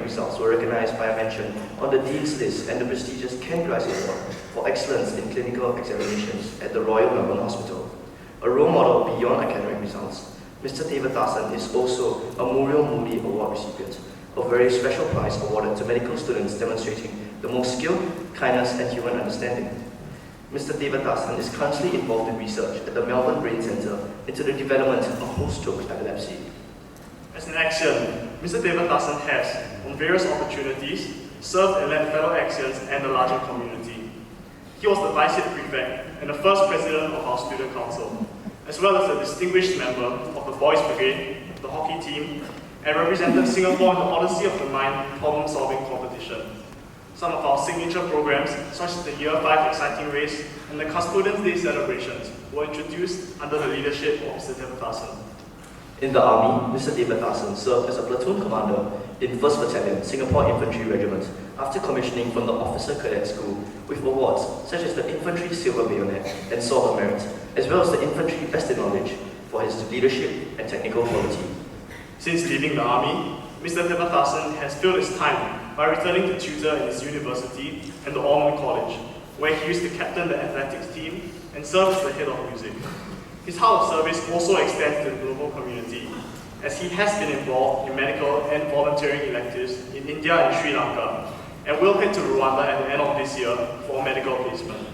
results were recognized by a mention on the Dean's List and the prestigious Ken Grice Award for excellence in clinical examinations at the Royal Melbourne Hospital. A role model beyond academic results, Mr. David Darson is also a Muriel Moody Award recipient, a very special prize awarded to medical students demonstrating the most skill, kindness, and human understanding. Mr. David Darson is currently involved in research at the Melbourne Brain Centre into the development of post-stroke epilepsy. As an Axion, Mr. David Darson has, on various opportunities, served and led fellow Axions and the larger community. He was the Vice Head Prefect and the first President of our Student Council, as well as a distinguished member of the Boys Brigade, the hockey team, and represented Singapore in the Odyssey of the Mind problem-solving competition. Some of our signature programs, such as the Year 5 Exciting Race and the Custodians' Day celebrations, were introduced under the leadership of Mr. David Darson. In the Army, Mr. David Darson served as a platoon commander in 1st Battalion, Singapore Infantry Regiment, after commissioning from the Officer Cadet School with awards such as the Infantry Silver Bayonet and Sword of Merit, as well as the Infantry Best in Knowledge for his leadership and technical quality. Since leaving the Army, Mr. David Darson has filled his time by returning to tutor in his university and the Ormond College, where he used to captain the athletics team and serve as the head of music. His heart of service also extends to the global community, as he has been involved in medical and volunteering electives in India and Sri Lanka, and will head to Rwanda at the end of this year for a medical placement.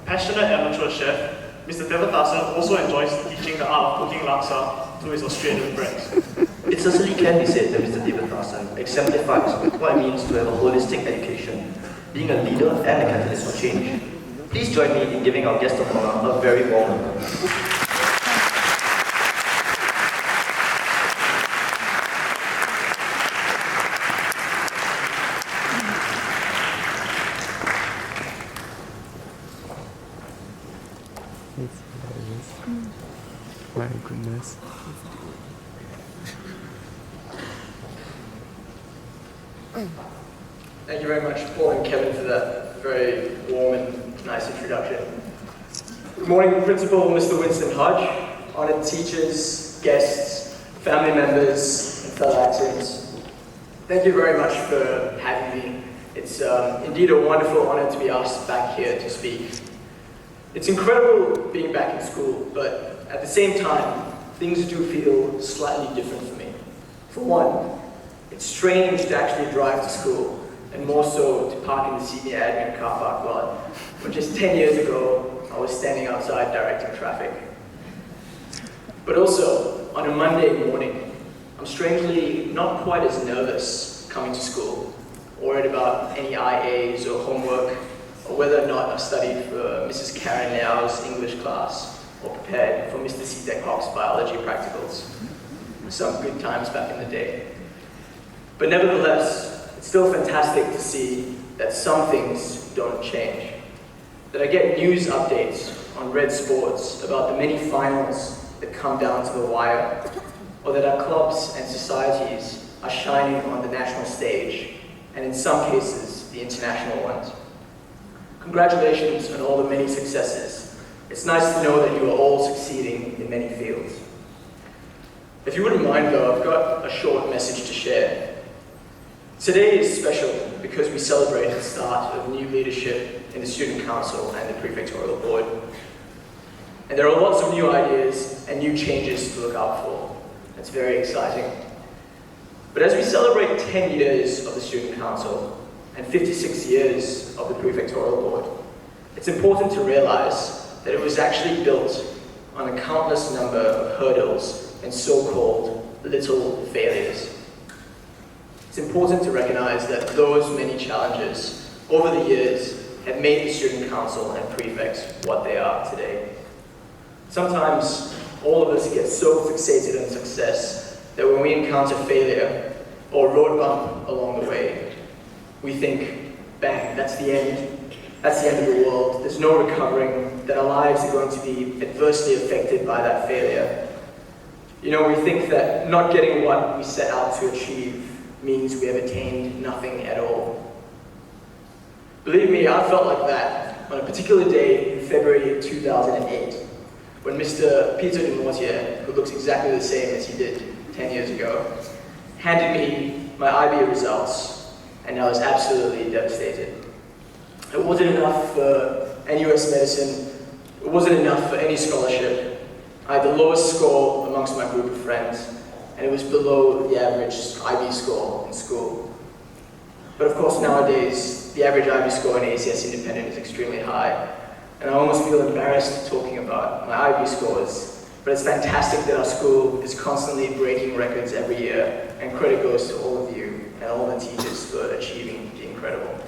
A passionate amateur chef, Mr. David Darson also enjoys teaching the art of cooking laksa to his Australian friends. It certainly can be said that Mr. David Darson exemplifies what it means to have a holistic education, being a leader and a catalyst for change. Please join me in giving our guest of honor a very warm welcome. My goodness. Thank you very much, Paul and Kevin, for that very warm and nice introduction. Good morning, Principal Mr. Winston Hodge, honoured teachers, guests, family members, and fellow Axions. Thank you very much for having me. It's indeed a wonderful honour to be asked back here to speak. It's incredible being back in school, but at the same time, things do feel slightly different for me. For one, it's strange to actually drive to school, and more so to park in the senior admin car park lot, when just 10 years ago, I was standing outside directing traffic. But also, on a Monday morning, I'm strangely not quite as nervous coming to school, worried about any IAs or homework, or whether or not I've studied for Mrs. Karen Liao's English class, or prepared for Mr. C. Hock's biology practicals. Some good times back in the day. But nevertheless, it's still fantastic to see that some things don't change. That I get news updates on Red Sports about the many finals that come down to the wire, or that our clubs and societies are shining on the national stage, and in some cases, the international ones. Congratulations on all the many successes. It's nice to know that you are all succeeding in many fields. If you wouldn't mind though, I've got a short message to share. Today is special because we celebrate the start of new leadership in the Student Council and the Prefectorial Board. And there are lots of new ideas and new changes to look out for. That's very exciting. But as we celebrate 10 years of the Student Council and 56 years of the Prefectorial Board, it's important to realize that it was actually built on a countless number of hurdles and so-called little failures. It's important to recognize that those many challenges over the years have made the Student Council and prefects what they are today. Sometimes all of us get so fixated on success that when we encounter failure or road bump along the way, we think, bang, that's the end. That's the end of the world. There's no recovering, that our lives are going to be adversely affected by that failure. You know, we think that not getting what we set out to achieve means we have attained nothing at all. Believe me, I felt like that on a particular day in February 2008, when Mr. Peter de Mortier, who looks exactly the same as he did 10 years ago, handed me my IB results, and I was absolutely devastated. It wasn't enough for NUS medicine, it wasn't enough for any scholarship. I had the lowest score amongst my group of friends, and it was below the average IB score in school. But of course nowadays, the average IB score in ACS Independent is extremely high, and I almost feel embarrassed talking about my IB scores, but it's fantastic that our school is constantly breaking records every year, and credit goes to all of you and all the teachers for achieving the incredible.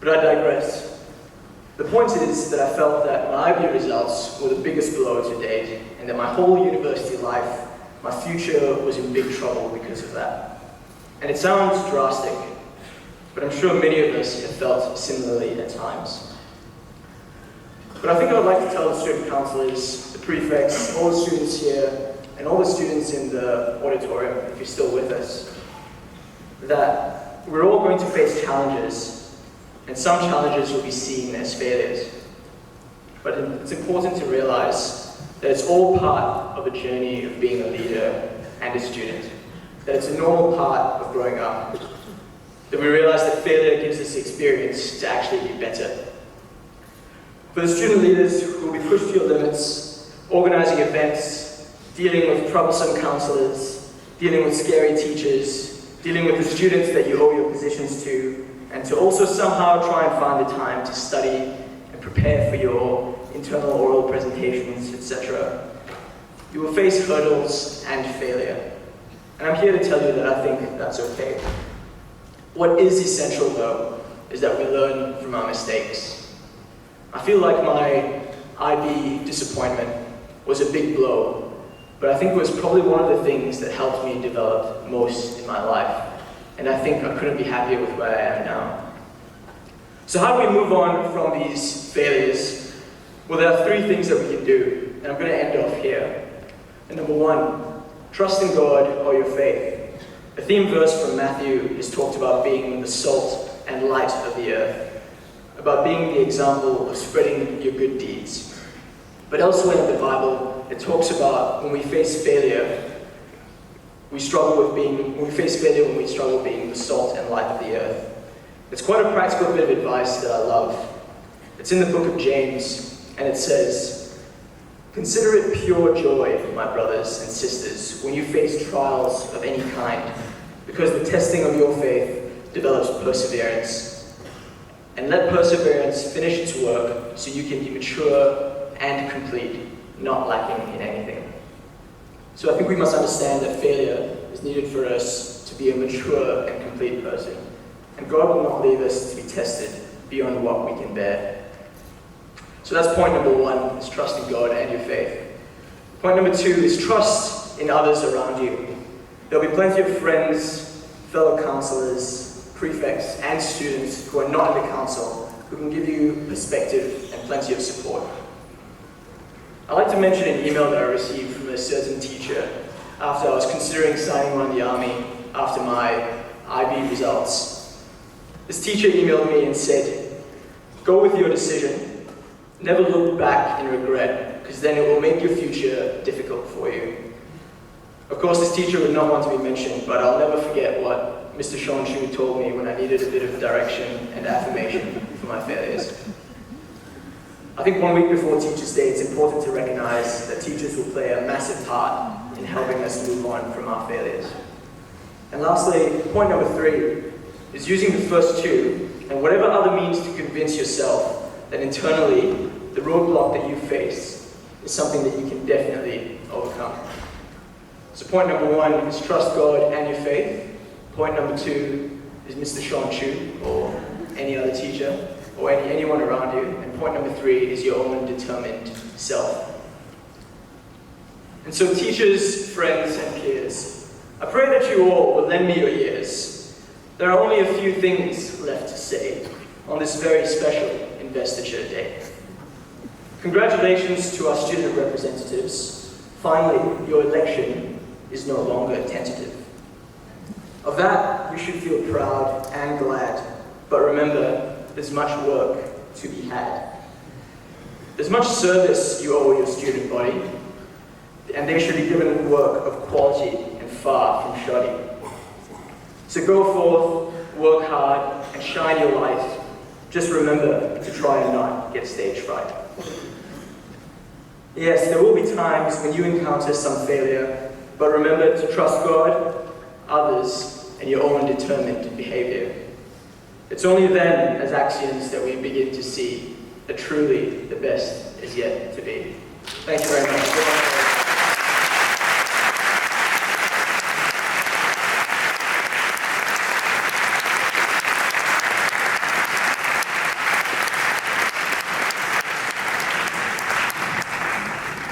But I digress. The point is that I felt that my IB results were the biggest blow to date, and that my whole university life, my future was in big trouble because of that. And it sounds drastic, but I'm sure many of us have felt similarly at times. But I think I would like to tell the student councillors, the prefects, all the students here, and all the students in the auditorium, if you're still with us, that we're all going to face challenges, and some challenges will be seen as failures. But it's important to realize that it's all part of a journey of being a leader and a student, that it's a normal part of growing up, that we realize that failure gives us the experience to actually be better. For the student leaders who will be pushed to your limits, organizing events, dealing with troublesome counselors, dealing with scary teachers, dealing with the students that you owe your positions to, and to also somehow try and find the time to study and prepare for your internal oral presentations, etc. You will face hurdles and failure. And I'm here to tell you that I think that's okay. What is essential, though, is that we learn from our mistakes. I feel like my IB disappointment was a big blow, but I think it was probably one of the things that helped me develop most in my life. And I think I couldn't be happier with where I am now. So how do we move on from these failures? Well, there are three things that we can do, and I'm going to end off here. And number one, trust in God or your faith. The theme verse from Matthew is talked about being the salt and light of the earth, about being the example of spreading your good deeds. But elsewhere in the Bible, it talks about when we face failure, when we face failure when we struggle being the salt and light of the earth. It's quite a practical bit of advice that I love. It's in the book of James, and it says, "Consider it pure joy, my brothers and sisters, when you face trials of any kind, because the testing of your faith develops perseverance. And let perseverance finish its work, so you can be mature and complete, not lacking in anything." So I think we must understand that failure is needed for us to be a mature and complete person. And God will not leave us to be tested beyond what we can bear. So that's point number one, is trust in God and your faith. Point number two is trust in others around you. There'll be plenty of friends, fellow counselors, prefects, and students who are not in the council who can give you perspective and plenty of support. I'd like to mention an email that I received from a certain teacher after I was considering signing on the army after my IB results. This teacher emailed me and said, "Go with your decision. Never look back in regret, because then it will make your future difficult for you." Of course, this teacher would not want to be mentioned, but I'll never forget what Mr. Sean Chu told me when I needed a bit of direction and affirmation for my failures. I think 1 week before Teachers' Day, it's important to recognize that teachers will play a massive part in helping us move on from our failures. And lastly, point number three is using the first two and whatever other means to convince yourself that internally the roadblock that you face is something that you can definitely overcome. So point number one is trust God and your faith. Point number two is Mr. Sean Chu or any other teacher or anyone around you. And point number three is your own determined self. And so teachers, friends, and peers, I pray that you all will lend me your ears. There are only a few things left to say on this very special Investiture Day. Congratulations to our student representatives. Finally, your election is no longer tentative. Of that, you should feel proud and glad, but remember, there's much work to be had. There's much service you owe your student body, and they should be given work of quality and far from shoddy. So go forth, work hard, and shine your light. Just remember to try and not get stage fright. Yes, there will be times when you encounter some failure, but remember to trust God, others, and your own determined behavior. It's only then, as Axians, that we begin to see that truly the best is yet to be. Thank you very much.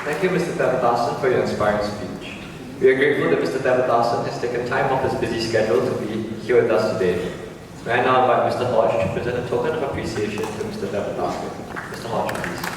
Thank you, Mr. Devathasan, for your inspiring speech. We are grateful that Mr. Devathasan has taken time off his busy schedule to be here with us today. May I now invite Mr. Hodge to present a token of appreciation to Mr. Devathasan. Mr. Hodge, please.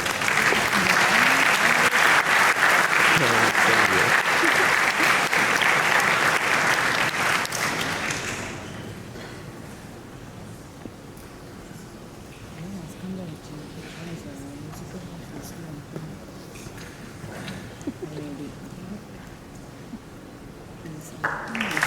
Maybe.